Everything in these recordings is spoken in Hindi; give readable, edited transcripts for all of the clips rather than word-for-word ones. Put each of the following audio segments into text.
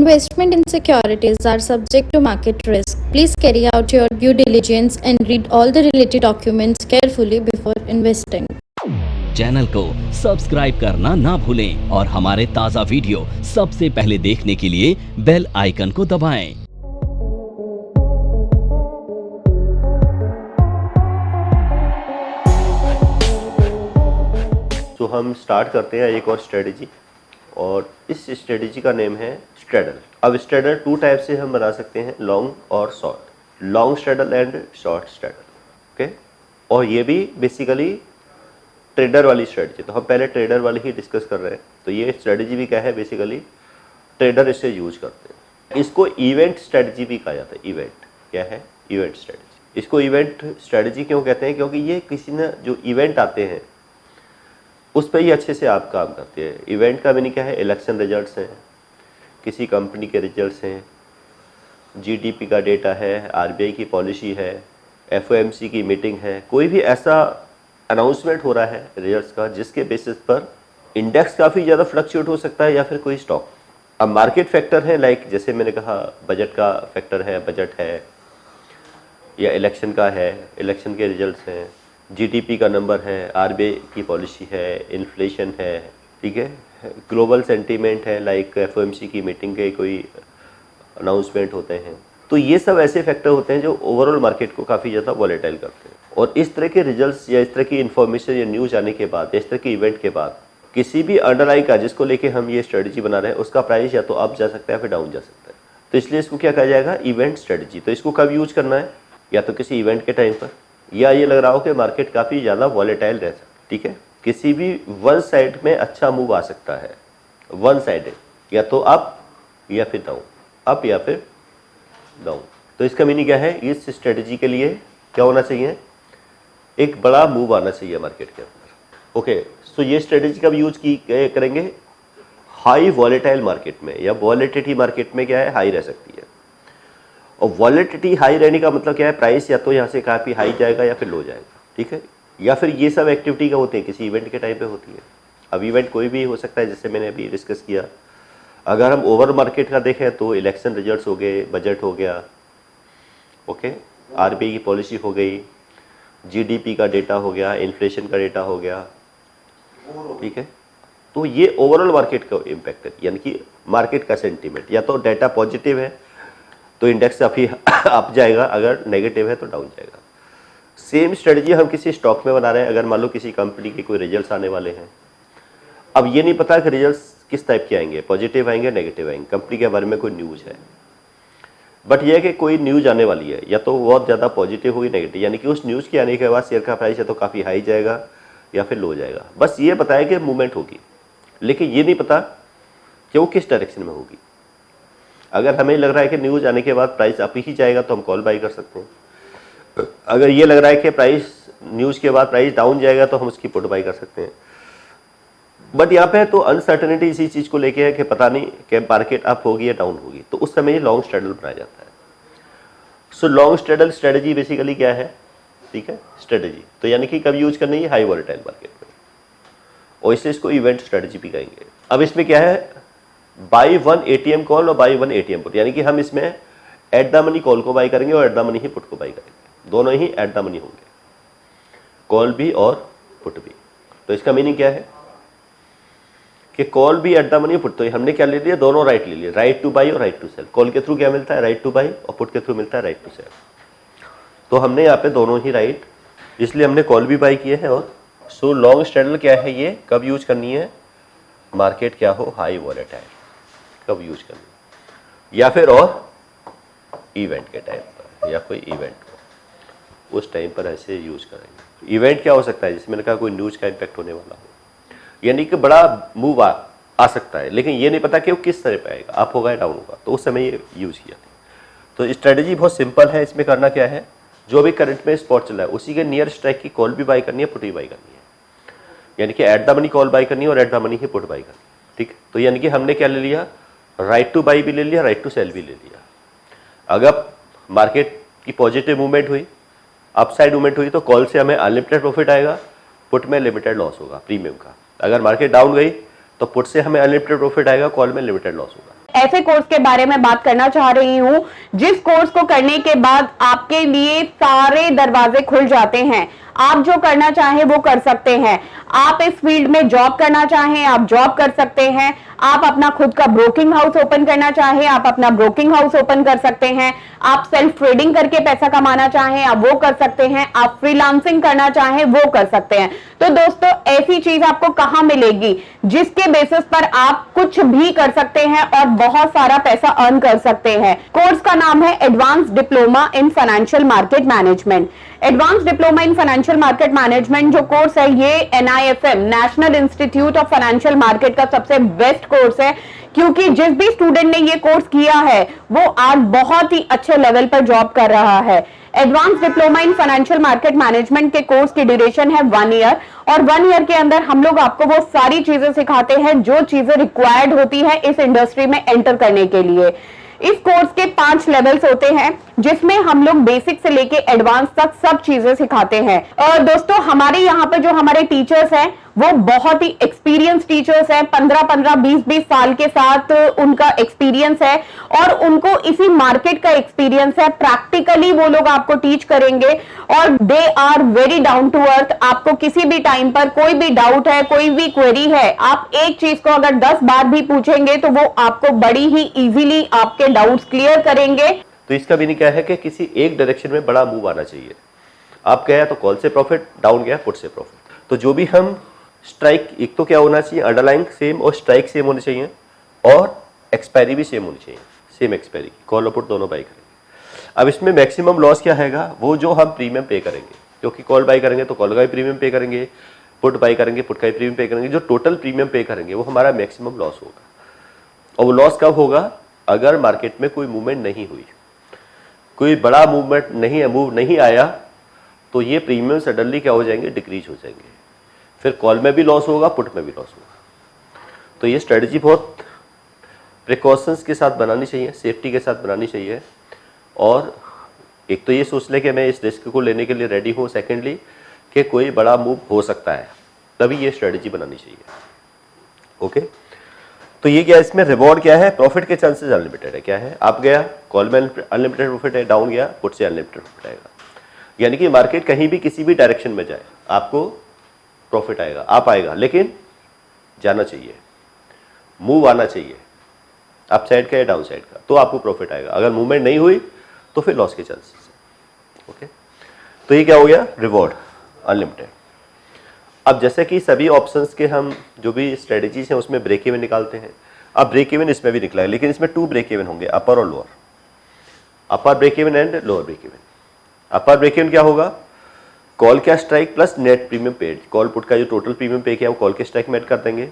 Investment in securities are subject to market risk. Please carry out your due diligence and read all the related documents carefully before investing. Channel को सब्सक्राइब करना ना भूलें और हमारे ताज़ा वीडियो सबसे पहले देखने के लिए बेल आइकन को दबाएं। तो हम स्टार्ट करते हैं एक और स्ट्रेटजी, और इस स्ट्रेटजी का नेम है स्ट्रैडल। अब स्ट्रैडल टू टाइप से हम बना सकते हैं, लॉन्ग और short, long straddle and short straddle. Okay, और ये भी बेसिकली ट्रेडर वाली स्ट्रेटजी। तो हम पहले ट्रेडर वाली ही डिस्कस कर रहे हैं। तो ये स्ट्रेटजी भी क्या है, बेसिकली ट्रेडर इसे यूज करते हैं। इसको इवेंट स्ट्रेटजी भी कहा जाता है। इवेंट क्या है, इवेंट स्ट्रेटजी। इसको इवेंट स्ट्रेटजी क्यों कहते हैं, क्योंकि ये किसी न जो इवेंट आते हैं उस पर ही अच्छे से आप काम करते हैं। इवेंट का मीनिंग क्या है, इलेक्शन रिजल्ट्स हैं, किसी कंपनी के रिजल्ट्स हैं, जीडीपी का डेटा है, आरबीआई की पॉलिसी है, एफओएमसी की मीटिंग है, कोई भी ऐसा अनाउंसमेंट हो रहा है रिजल्ट्स का जिसके बेसिस पर इंडेक्स काफ़ी ज़्यादा फ्लक्चुएट हो सकता है या फिर कोई स्टॉक। अब मार्केट फैक्टर है, लाइक जैसे मैंने कहा बजट का फैक्टर है, बजट है, या इलेक्शन का है, इलेक्शन के रिजल्ट्स हैं, जीडीपी का नंबर है, आरबीआई की पॉलिसी है, इन्फ्लेशन है, ठीक है, ग्लोबल सेंटीमेंट है, लाइक एफओएमसी की मीटिंग के कोई अनाउंसमेंट होते हैं। तो ये सब ऐसे फैक्टर होते हैं जो ओवरऑल मार्केट को काफ़ी ज़्यादा वॉलेटाइल करते हैं। और इस तरह के रिजल्ट्स या इस तरह की इन्फॉर्मेशन या न्यूज़ आने के बाद या इस तरह के इवेंट के बाद किसी भी अंडरलाइन का जिसको लेके हम ये स्ट्रेटजी बना रहे हैं उसका प्राइस या तो अप जा सकता है या फिर डाउन जा सकता है। तो इसलिए इसको क्या कहा जाएगा, इवेंट स्ट्रेटजी। तो इसको कब यूज करना है, या तो किसी इवेंट के टाइम पर, या ये लग रहा हो कि मार्केट काफ़ी ज़्यादा वॉलेटाइल रह सकता है, ठीक है, किसी भी वन साइड में अच्छा मूव आ सकता है, वन साइड या तो अप या फिर डाउन, अप या फिर डाउन। तो इसका मीनिंग क्या है, इस स्ट्रेटजी के लिए क्या होना चाहिए, एक बड़ा मूव आना चाहिए मार्केट के अंदर। ओके, सो ये स्ट्रेटजी कब यूज की करेंगे, हाई वॉलेटाइल मार्केट में, या वॉलेटिलिटी मार्केट में क्या है, हाई रह सकती है। और वॉलेटिलिटी हाई रहने का मतलब क्या है, प्राइस या तो यहाँ से काफ़ी हाई जाएगा या फिर लो जाएगा, ठीक है, या फिर ये सब एक्टिविटी का होते हैं किसी इवेंट के टाइम पे होती है। अब इवेंट कोई भी हो सकता है, जैसे मैंने अभी डिस्कस किया। अगर हम ओवर मार्केट का देखें तो इलेक्शन रिजल्ट्स हो गए, बजट हो गया, ओके, आरबीआई की पॉलिसी हो गई, जीडीपी का डेटा हो गया, इन्फ्लेशन का डेटा हो गया, ठीक है। तो ये ओवरऑल मार्केट का इम्पैक्ट है, यानी कि मार्केट का सेंटीमेंट। या तो डेटा पॉजिटिव है तो इंडेक्स काफ़ी अप जाएगा, अगर नेगेटिव है तो डाउन जाएगा। सेम स्ट्रेटजी हम किसी स्टॉक में बना रहे हैं। अगर मान लो किसी कंपनी के कोई रिजल्ट्स आने वाले हैं, अब ये नहीं पता कि रिजल्ट्स किस टाइप के आएंगे, पॉजिटिव आएंगे, नेगेटिव आएंगे, कंपनी के बारे में कोई न्यूज़ है, बट यह है कि कोई न्यूज़ आने वाली है, या तो बहुत ज़्यादा पॉजिटिव होगी, नेगेटिव, यानी कि उस न्यूज़ के आने के बाद शेयर का प्राइस या तो काफ़ी हाई जाएगा या फिर लो जाएगा। बस ये बताया कि मूवमेंट होगी, लेकिन ये नहीं पता कि वो किस डायरेक्शन में होगी। अगर हमें लग रहा है कि न्यूज़ आने के बाद प्राइस अप ही जाएगा तो हम कॉल बाई कर सकते हैं। अगर ये लग रहा है कि प्राइस न्यूज़ के बाद प्राइस डाउन जाएगा तो हम उसकी पुट बाई कर सकते हैं। बट यहाँ पे तो अनसर्टेनिटी इसी चीज़ को लेके है कि पता नहीं कि मार्केट अप होगी या डाउन होगी, तो उस समय ये लॉन्ग स्ट्रैडल बनाया जाता है। So long straddle strategy basically क्या है, ठीक है, स्ट्रेटजी। तो यानी कि कब यूज करनी है, हाई वॉलेटाइल मार्केट में, और इसलिए इसको इवेंट स्ट्रेटजी भी कहेंगे। अब इसमें क्या है, बाई वन एटीएम कॉल और बाई वन एटीएम पुट, यानी कि हम इसमें एट द मनी कॉल को बाई करेंगे और at the money he put को बाई करेंगे, दोनों ही एट द मनी होंगे, कॉल भी और पुट भी। तो इसका मीनिंग क्या है कि कॉल भी एट द मनी, पुट, तो हमने क्या ले लिया, दोनों राइट ले लिए, राइट टू बाई और राइट टू सेल। कॉल के थ्रू क्या मिलता है, राइट टू बाई, और पुट के थ्रू मिलता है राइट टू सेल। तो हमने यहाँ पे दोनों ही राइट, इसलिए हमने कॉल भी बाई किए हैं। और सो लॉन्ग स्ट्रैडल क्या है, ये कब यूज करनी है, मार्केट क्या हो, हाई वॉलेटाइल, कब यूज करनी है, या फिर और इवेंट के टाइम पर, या कोई इवेंट हो उस टाइम पर ऐसे यूज करेंगे। इवेंट क्या हो सकता है, जिसमें मैंने कहा कोई न्यूज का इम्पैक्ट होने वाला हो, यानी कि बड़ा मूव आ सकता है, लेकिन ये नहीं पता कि वो किस तरह पे आएगा, अप होगा या डाउन होगा, तो उस समय ये यूज किया था। तो स्ट्रेटजी बहुत सिंपल है। इसमें करना क्या है, जो भी करंट में स्पॉट चला है उसी के नियर स्ट्राइक की कॉल भी बाई करनी है, पुट भी बाई करनी है, यानी कि at the money call by करनी है और at the money he put by करनी है, ठीक। तो यानी कि हमने क्या ले लिया, राइट टू बाई भी ले लिया, राइट टू सेल भी ले लिया। अगर मार्केट की पॉजिटिव मूवमेंट हुई, अपसाइड मूवमेंट हुई, तो कॉल से हमें अनलिमिटेड प्रॉफिट आएगा, पुट में लिमिटेड लॉस होगा प्रीमियम का। अगर मार्केट डाउन गई तो पुट से हमें अनलिमिटेड प्रॉफिट आएगा, कॉल में लिमिटेड लॉस होगा। ऐसे कोर्स के बारे में बात करना चाह रही हूं जिस कोर्स को करने के बाद आपके लिए सारे दरवाजे खुल जाते हैं। आप जो करना चाहें वो कर सकते हैं। आप इस फील्ड में जॉब करना चाहें आप जॉब कर सकते हैं। आप अपना खुद का ब्रोकिंग हाउस ओपन करना चाहें आप अपना ब्रोकिंग हाउस ओपन कर सकते हैं। आप सेल्फ ट्रेडिंग करके पैसा कमाना चाहें आप वो कर सकते हैं। आप फ्रीलांसिंग करना चाहें वो कर सकते हैं। तो दोस्तों ऐसी चीज आपको कहां मिलेगी जिसके बेसिस पर आप कुछ भी कर सकते हैं और बहुत सारा पैसा अर्न कर सकते हैं। कोर्स का नाम है advance diploma in financial market management. Advance diploma in financial market management जो कोर्स है ये NIFM national institute of financial market का सबसे बेस्ट कोर्स है, क्योंकि जिस भी स्टूडेंट ने ये कोर्स किया है वो आज बहुत ही अच्छे लेवल पर जॉब कर रहा है। Advance diploma in financial market management के कोर्स की ड्यूरेशन है 1 ईयर और 1 ईयर के अंदर हम लोग आपको वो सारी चीजें सिखाते हैं जो चीजें रिक्वायर्ड होती है इस इंडस्ट्री में एंटर करने के लिए। इस कोर्स के 5 लेवल्स होते हैं जिसमें हम लोग बेसिक से लेके एडवांस तक सब चीजें सिखाते हैं। और दोस्तों हमारे यहाँ पे जो हमारे टीचर्स हैं वो बहुत ही एक्सपीरियंस टीचर्स हैं। 15-15, 20-20 साल के साथ उनका एक्सपीरियंस है और उनको इसी मार्केट का एक्सपीरियंस है। प्रैक्टिकली वो लोग आपको टीच करेंगे और they are very down to earth. आपको किसी भी टाइम पर कोई भी डाउट है कोई भी क्वेरी है आप एक चीज को अगर 10 बार भी पूछेंगे तो वो आपको बड़ी ही इजीली आपके डाउट्स क्लियर करेंगे। तो इसका भी नहीं क्या है कि किसी एक डायरेक्शन में बड़ा मूव आना चाहिए। आप गया तो कॉल से प्रॉफिट, डाउन गया पुट से प्रॉफिट। तो जो भी हम स्ट्राइक, एक तो क्या होना चाहिए अंडरलाइन सेम और स्ट्राइक सेम होनी चाहिए और एक्सपायरी भी सेम होनी चाहिए। सेम एक्सपायरी की कॉल और पुट दोनों बाई करेंगे। अब इसमें मैक्सिमम लॉस क्या आएगा, वो जो हम प्रीमियम पे करेंगे, क्योंकि कॉल बाई करेंगे तो कॉल का भी प्रीमियम पे करेंगे, पुट बाई करेंगे पुट का भी प्रीमियम पे करेंगे। जो टोटल प्रीमियम पे करेंगे वो हमारा मैक्सिमम लॉस होगा। और वो लॉस कब होगा, अगर मार्केट में कोई मूवमेंट नहीं हुई, कोई बड़ा मूवमेंट नहीं आया तो ये प्रीमियम सडनली क्या हो जाएंगे, डिक्रीज हो जाएंगे। फिर कॉल में भी लॉस होगा पुट में भी लॉस होगा। तो ये स्ट्रेटजी बहुत प्रिकॉशंस के साथ बनानी चाहिए, सेफ्टी के साथ बनानी चाहिए। और एक तो ये सोच ले कि मैं इस रिस्क को लेने के लिए रेडी हूँ, सेकेंडली कि कोई बड़ा मूव हो सकता है, तभी ये स्ट्रेटजी बनानी चाहिए। ओके, तो ये क्या है, इसमें रिवॉर्ड क्या है, प्रॉफिट के चांसेस अनलिमिटेड है। क्या है, आप गया कॉल में अनलिमिटेड प्रॉफिट है, डाउन गया पुट से अनलिमिटेड प्रॉफिट आएगा। यानी कि मार्केट कहीं भी किसी भी डायरेक्शन में जाए आपको प्रॉफिट आएगा, आप आएगा, लेकिन जाना चाहिए, मूव आना चाहिए अप साइड का या डाउन साइड का, तो आपको प्रॉफिट आएगा। अगर मूवमेंट नहीं हुई तो फिर लॉस के चांसेस है। ओके, तो ये क्या हो गया, रिवॉर्ड अनलिमिटेड। अब जैसे कि सभी ऑप्शंस के हम जो भी स्ट्रेटजीज हैं उसमें ब्रेक इवन निकालते हैं। अब ब्रेक इवन इसमें भी निकला है, लेकिन इसमें 2 ब्रेक इवन होंगे, अपर और lower. Upper break even and lower break even. Upper break even क्या होगा, कॉल का strike plus net premium paid. Call put का जो टोटल प्रीमियम पे किया वो कॉल के स्ट्राइक में ऐड कर देंगे,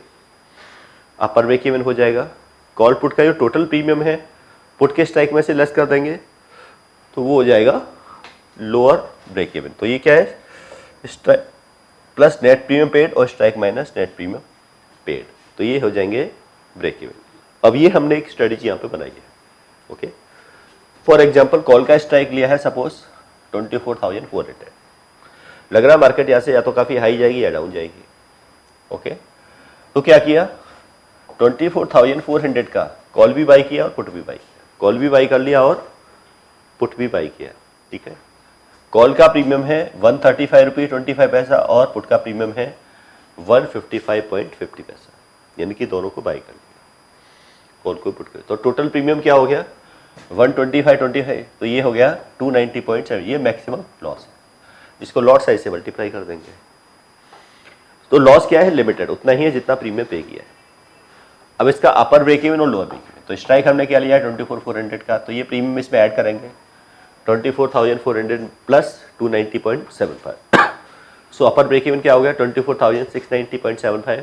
अपर ब्रेक इवन हो जाएगा। कॉल पुट का जो टोटल प्रीमियम है पुट के स्ट्राइक में से लेस कर देंगे तो वो हो जाएगा लोअर ब्रेक इवन। तो ये क्या है, strike plus net premium paid और strike minus net premium paid, तो ये हो जाएंगे ब्रेक इवन। अब ये हमने एक स्ट्रेटजी यहाँ पे बनाई है। ओके, फॉर एग्जांपल कॉल का स्ट्राइक लिया है सपोज 24,400, लग रहा है मार्केट यहाँ से या तो काफ़ी हाई जाएगी या डाउन जाएगी। ओके, तो क्या किया, 24,400 का कॉल भी बाई किया और पुट भी बाई किया, कॉल भी बाई कर लिया और पुट भी बाई किया। ठीक है, कॉल का प्रीमियम है 135 रुपये 25 पैसा और पुट का प्रीमियम है 155.50 पैसा, यानी कि दोनों को बाई कर लिया, कॉल को पुट कर। तो टोटल प्रीमियम क्या हो गया 125.25, तो ये हो गया 290.7। ये मैक्सिमम लॉस है, इसको लॉट साइज से मल्टीप्लाई कर देंगे। तो लॉस क्या है, लिमिटेड, उतना ही है जितना प्रीमियम पे किया है। अब इसका अपर ब्रेक इवन और लोअर ब्रेक इवन, तो स्ट्राइक हमने क्या लिया है 24,400 का, तो ये प्रीमियम इसमें ऐड करेंगे 24,400 प्लस 290.75। सो अपर ब्रेक इवन क्या हो गया 24,690.75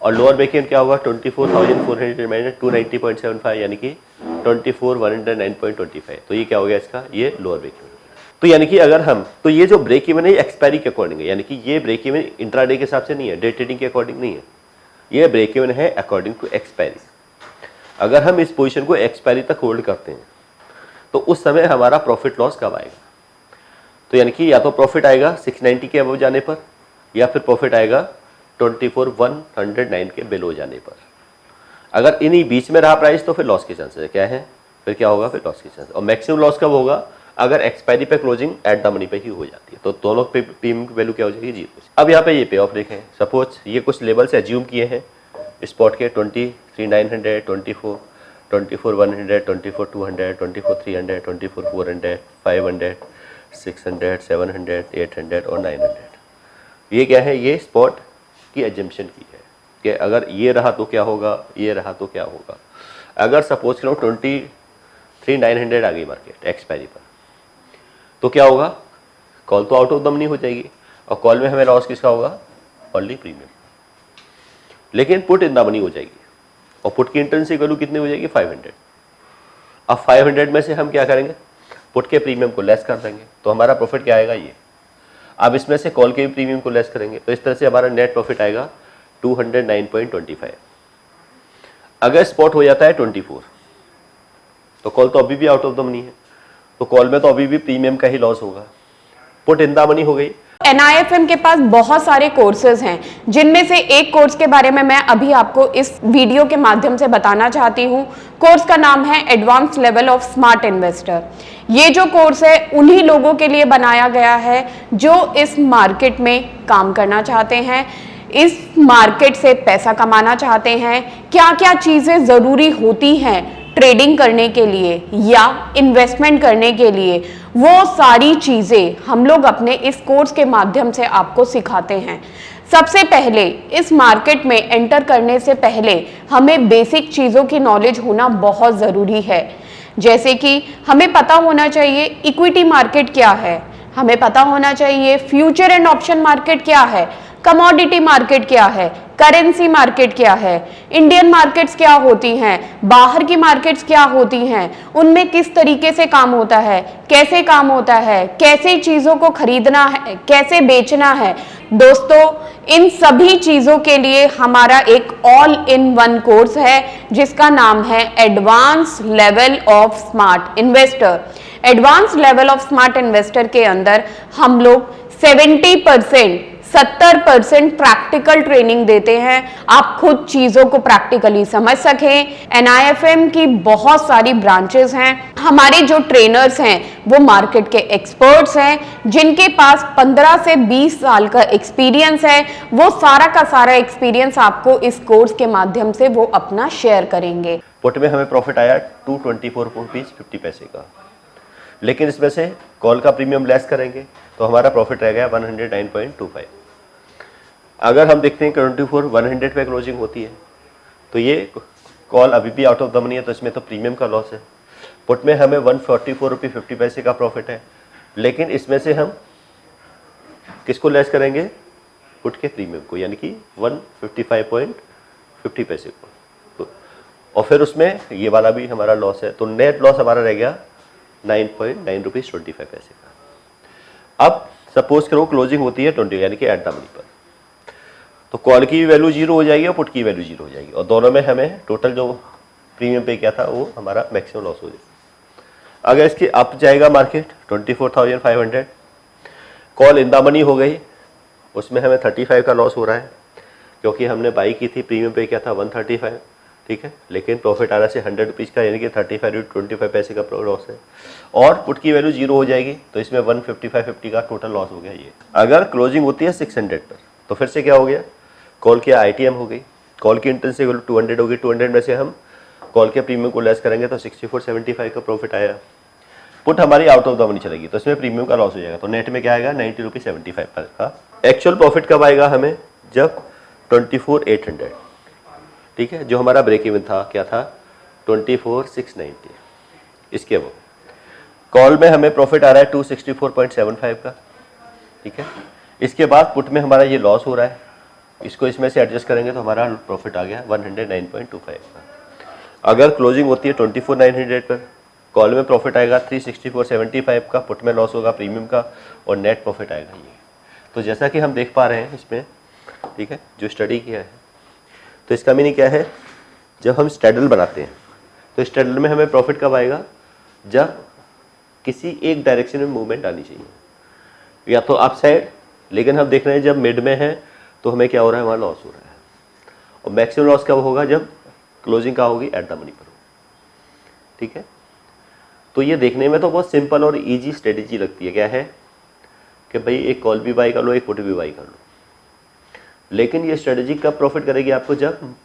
और लोअर ब्रेक इवन क्या होगा 24,400 माइनस 290.75, यानी कि 24,109.25। तो ये क्या हो गया इसका, ये लोअर ब्रेक इवन। तो यानी कि अगर हम, तो ये जो ब्रेक इवन है एक्सपायरी के अकॉर्डिंग है, यानी कि ये ब्रेक इवन इंट्राडे के हिसाब से नहीं है, डे ट्रेडिंग के अकॉर्डिंग नहीं है, ये ब्रेक इवन है अकॉर्डिंग टू एक्सपायरी। अगर हम इस पोजीशन को एक्सपायरी तक होल्ड करते हैं तो उस समय हमारा प्रॉफिट लॉस कब आएगा, तो यानी कि या तो प्रॉफिट आएगा 690 के अबव जाने पर या फिर प्रॉफिट आएगा 24,109 के बिलो जाने पर। अगर इन्हीं बीच में रहा प्राइस तो फिर लॉस के चांसेस है, क्या है, फिर क्या होगा, फिर लॉस के चांसेस। और मैक्सिमम लॉस कब होगा, अगर एक्सपायरी पे क्लोजिंग एट द मनी पे ही हो जाती है, तो दोनों पे प्रीमियम की वैल्यू क्या हो जाएगी, 0। अब यहाँ पे ये पे ऑफ देखें, सपोज ये कुछ लेवल्स एज्यूम किए हैं स्पॉट के 23,900, 24,100, 24,200, 24,300, 24,400, 500, 600, 700, 800 और 900। ये क्या है, ये स्पॉट की एजम्पशन की है कि अगर ये रहा तो क्या होगा, ये रहा तो क्या होगा। अगर सपोज करो 23,900 आ गई मार्केट एक्सपायरी पर, तो क्या होगा, कॉल तो आउट ऑफ द मनी हो जाएगी, और कॉल में हमें लॉस किसका होगा, ओनली प्रीमियम। लेकिन पुट इन द मनी हो जाएगी, और पुट की इंट्रिंसिक वैल्यू कितनी हो जाएगी, 500। अब 500 में से हम क्या करेंगे, पुट के प्रीमियम को लेस कर देंगे, तो हमारा प्रॉफिट क्या आएगा, ये। अब इसमें से कॉल के भी प्रीमियम को लेस करेंगे, तो इस तरह से हमारा नेट प्रॉफिट आएगा 209.25। अगर स्पॉट हो जाता है 24, तो कॉल तो अभी भी आउट ऑफ द मनी है, तो कॉल में तो अभी भी प्रीमियम का ही लॉस होगा। पुट इन द मनी हो गई। NIFM के पास बहुत सारे कोर्सेज हैं, जिनमें से एक कोर्स के बारे में मैं अभी आपको इस वीडियो के माध्यम से बताना चाहती हूँ। कोर्स का नाम है advance level of smart investor. ये जो कोर्स है उन्हीं लोगों के लिए बनाया गया है जो इस मार्केट में काम करना चाहते हैं, इस मार्केट से पैसा कमाना चाहते हैं। क्या क्या चीजें जरूरी होती हैं ट्रेडिंग करने के लिए या इन्वेस्टमेंट करने के लिए, वो सारी चीजें हम लोग अपने इस कोर्स के माध्यम से आपको सिखाते हैं। सबसे पहले इस मार्केट में एंटर करने से पहले हमें बेसिक चीजों की नॉलेज होना बहुत जरूरी है। जैसे कि हमें पता होना चाहिए इक्विटी मार्केट क्या है, हमें पता होना चाहिए फ्यूचर एंड ऑप्शन मार्केट क्या है, कमोडिटी मार्केट क्या है, करेंसी मार्केट क्या है, इंडियन मार्केट्स क्या होती हैं, बाहर की मार्केट्स क्या होती हैं, उनमें किस तरीके से काम होता है, कैसे काम होता है, कैसे चीजों को खरीदना है, कैसे बेचना है। दोस्तों, इन सभी चीजों के लिए हमारा एक ऑल इन वन कोर्स है जिसका नाम है advance level of smart investor. Advance level of smart investor के अंदर हम लोग 70% प्रैक्टिकल ट्रेनिंग देते हैं, आप खुद चीजों को प्रैक्टिकली समझ सकें। NIFM की बहुत सारी ब्रांचेस हैं। हमारे जो ट्रेनर्स हैं वो मार्केट के एक्सपर्ट्स हैं, जिनके पास 15 से 20 साल का एक्सपीरियंस है। वो सारा का सारा एक्सपीरियंस आपको इस कोर्स के माध्यम से वो अपना शेयर करेंगे। पुट में हमें प्रॉफिट आया 224.50 का, लेकिन इसमें से कॉल का प्रीमियम लेस करेंगे तो हमारा प्रॉफिट रह गया 109.25। अगर हम देखते हैं 24,100 पे क्लोजिंग होती है, तो ये कॉल अभी भी आउट ऑफ द मनी है, तो इसमें तो प्रीमियम का लॉस है। पुट में हमें 144.50 का प्रॉफिट है, लेकिन इसमें से हम किसको लेस करेंगे, पुट के प्रीमियम को, यानी कि 155.50 को, तो और फिर उसमें ये वाला भी हमारा लॉस है, तो नेट लॉस हमारा रह गया 9.9 रुपीज़ 25 पैसे का। अब सपोज करो क्लोजिंग होती है 20, यानी कि एट द मनी पर, तो कॉल की वैल्यू 0 हो जाएगी और पुट की वैल्यू 0 हो जाएगी, और दोनों में हमें टोटल जो प्रीमियम पे किया था वो हमारा मैक्सिमम लॉस हो जाएगा। अगर इसकी अप जाएगा market 24,500, call in the money हो गई, उसमें हमें 35 का लॉस हो रहा है, क्योंकि हमने बाई की थी, प्रीमियम पे किया था 135, ठीक है, लेकिन प्रॉफिट आ रहा है 100 रुपीज़ का, यानी कि 35 पैसे का लॉस है। और पुट की वैल्यू 0 हो जाएगी, तो इसमें 155.50 का टोटल लॉस हो गया ये। अगर क्लोजिंग होती है 600 पर, तो फिर से क्या हो गया, कॉल की ITM हो गई, कॉल की इंट्रिंसिक वैल्यू 200 होगी, 200 में से हम कॉल के प्रीमियम को लेस करेंगे तो 64.75 का प्रॉफिट आया। पुट हमारी आउट ऑफ द मनी चलेगी, तो इसमें प्रीमियम का लॉस हो जाएगा, तो नेट में क्या आएगा 90 रुपीज़ 75 का। एक्चुअल प्रॉफिट कब आएगा हमें, जब 24,800, ठीक है, जो हमारा ब्रेक इवन था, क्या था 24,690, इसके वो कॉल में हमें प्रॉफिट आ रहा है 264.75 का, ठीक है। इसके बाद पुट में हमारा ये लॉस हो रहा है, इसको इसमें से एडजस्ट करेंगे तो हमारा प्रॉफिट आ गया 109.25 का। अगर क्लोजिंग होती है 24,900 पर, कॉल में प्रॉफिट आएगा 364.75 का, पुट में लॉस होगा प्रीमियम का, और नेट प्रॉफिट आएगा ये। तो जैसा कि हम देख पा रहे हैं इसमें, ठीक है, जो स्टडी किया है, तो इसका मीनिंग क्या है, जब हम स्ट्रैडल बनाते हैं तो स्ट्रैडल में हमें प्रॉफिट कब आएगा, जब किसी एक डायरेक्शन में मूवमेंट आनी चाहिए, या तो अप साइड, लेकिन हम देख रहे हैं जब मिड में है तो हमें क्या हो रहा है, वहाँ लॉस हो रहा है। और मैक्सिमम लॉस कब होगा, जब क्लोजिंग कहाँ होगी, एट द मनी पर होगी। ठीक है, तो ये देखने में तो बहुत सिंपल और इजी स्ट्रेटेजी लगती है। क्या है कि भाई एक कॉल भी बाई कर लो, एक पुट भी बाई कर लो, लेकिन ये स्ट्रेटेजी कब प्रॉफिट करेगी आपको, जब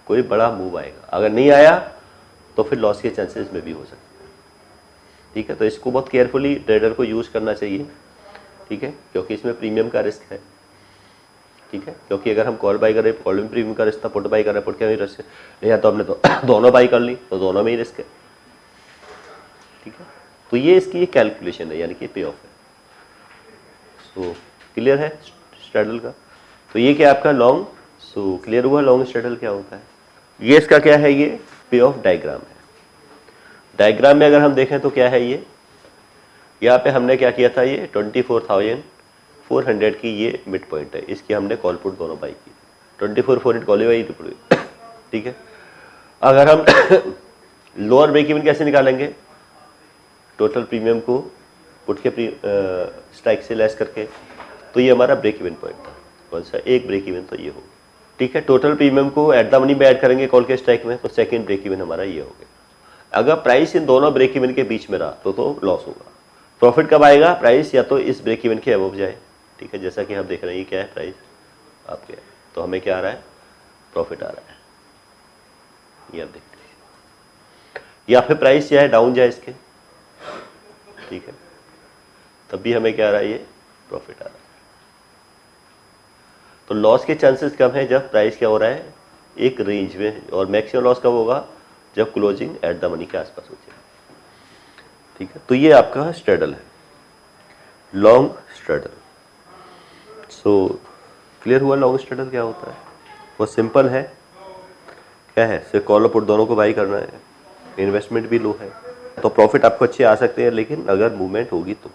कोई बड़ा मूव आएगा। अगर नहीं आया तो फिर लॉस के चांसेस में भी हो सकते हैं। ठीक है, तो इसको बहुत केयरफुली ट्रेडर को यूज़ करना चाहिए। ठीक है, क्योंकि इसमें प्रीमियम का रिस्क है। ठीक है, क्योंकि अगर हम कॉल बाई कर रहे हैं, कॉल में प्रीमियम का रिस्क था, पुट बाई कर रहे हैं, पुट के भी रिस्क है, नहीं तो हमने तो दोनों बाई कर ली, तो दोनों में ही रिस्क है। ठीक है, तो ये इसकी एक कैलकुलेशन है, यानी कि पे ऑफ है। सो क्लियर है स्ट्रैडल का। तो ये क्या आपका लॉन्ग, सो क्लियर हुआ लॉन्ग स्ट्रैडल क्या होता है। ये इसका क्या है, ये पे ऑफ डायग्राम है। डायग्राम में अगर हम देखें तो क्या है, ये यहाँ पे हमने क्या किया था, ये 24,400 की ये मिड पॉइंट है, इसकी हमने कॉल पुट दोनों बाई की, 24,400 कॉल बाई पुट। ठीक है, अगर हम लोअर ब्रेक इवन कैसे निकालेंगे, टोटल प्रीमियम को पुट के स्ट्राइक से लेस करके, तो ये हमारा ब्रेक इवन पॉइंट था। कौन सा, एक ब्रेक इवन तो ये होगा। ठीक है, टोटल प्रीमियम को एट द मनी में ऐड करेंगे कॉल के स्ट्राइक में, तो सेकंड ब्रेक इवन हमारा ये हो गया। अगर प्राइस इन दोनों ब्रेक इवन के बीच में रहा तो लॉस होगा। प्रॉफिट कब आएगा, प्राइस या तो इस ब्रेक इवन के अबव जाए। ठीक है, जैसा कि हम देख रहे हैं ये क्या है, प्राइस आपके, तो हमें क्या आ रहा है, प्रॉफिट आ रहा है, ये आप देखते हैं। या फिर प्राइस क्या है, डाउन जाए इसके। ठीक है, तब भी हमें क्या आ रहा है, ये प्रॉफिट आ रहा है। तो लॉस के चांसेस कम है जब प्राइस क्या हो रहा है, एक रेंज में, और मैक्सिमम लॉस कब होगा, जब क्लोजिंग एट द मनी के आसपास हो जाए। ठीक है, तो ये आपका स्ट्रैडल है, लॉन्ग स्ट्रैडल। सो क्लियर हुआ लॉन्ग स्ट्रैडल क्या होता है। वो सिंपल है, क्या है, सिर्फ कॉल और पुट दोनों को बाई करना है, इन्वेस्टमेंट भी लो है, तो प्रॉफिट आपको अच्छे आ सकते हैं, लेकिन अगर मूवमेंट होगी तो।